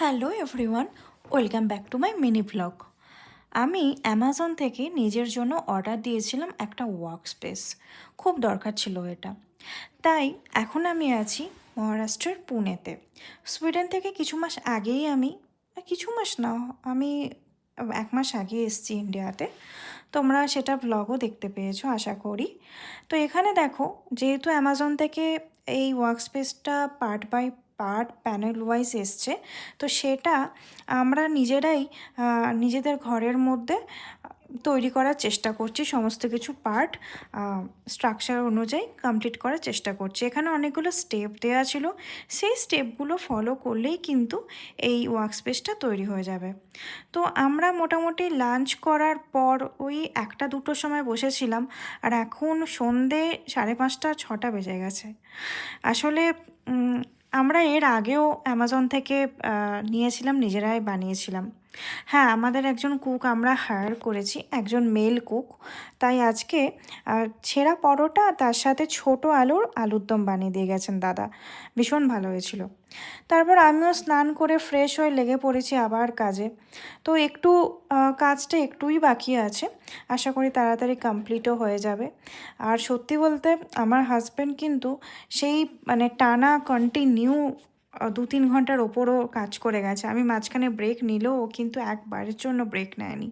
Hello everyone, welcome back to my mini blog. আমি Amazon থেকে নিজের জন্য অর্ডার দিয়েছিলাম একটা ওয়ার্ক স্পেস। খুব দরকার ছিল এটা। তাই এখন আমি আছি মহারাষ্ট্রের পুনেতে। সুইডেন থেকে কিছু মাস আগেই কিছু মাস না, আমি 1 মাস আগে এসেছি ইন্ডিয়াতে। তোমরা সেটা ব্লগও দেখতে পেয়েছো আশা করি। তো এখানে দেখো, যেহেতু অ্যামাজন থেকে এই ওয়ার্ক স্পেসটা part by part panel wise এসছে, তো সেটা আমরা নিজেরাই নিজেদের ঘরের মধ্যে তৈরি করার চেষ্টা করছি। সমস্ত কিছু পার্ট স্ট্রাকচার অনুযায়ী কমপ্লিট করার চেষ্টা করছি। এখানে অনেকগুলো স্টেপ দেওয়া ছিল, সেই স্টেপগুলো ফলো করলেই কিন্তু এই ওয়ার্ক স্পেসটা তৈরি হয়ে যাবে। তো আমরা মোটামুটি লাঞ্চ করার পর ওই 1টা-2টোর সময় বসেছিলাম, আর এখন সন্ধে 5:30-6টা বেজে গেছে। আসলে আমরা এর আগেও অ্যামাজন থেকে নিয়েছিলাম, নিজেরাই বানিয়েছিলাম। হ্যাঁ, আমাদের একজন কুক আমরা হায়ার করেছি, একজন মেল কুক। তাই আজকে ছেঁড়া পরোটা তার সাথে ছোট আলুর দম বানিয়ে দিয়ে গেছেন দাদা। ভীষণ ভালো হয়েছিল। তারপর আমিও স্নান করে ফ্রেশ হয়ে লেগে পড়েছি আবার কাজে। তো কাজটা একটুই বাকি আছে, আশা করি তাড়াতাড়ি কমপ্লিটও হয়ে যাবে। আর সত্যি বলতে আমার হাজব্যান্ড কিন্তু সেই টানা কন্টিনিউ 2-3 ঘন্টার ওপরও কাজ করে গেছে। আমি মাঝখানে ব্রেক নিলেও ও কিন্তু একবারের জন্য ব্রেক নেয়নি।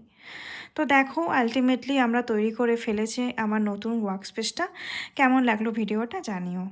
তো দেখো, আলটিমেটলি আমরা তৈরি করে ফেলেছি আমার নতুন ওয়ার্ক স্পেসটা। কেমন লাগলো ভিডিওটা জানিও।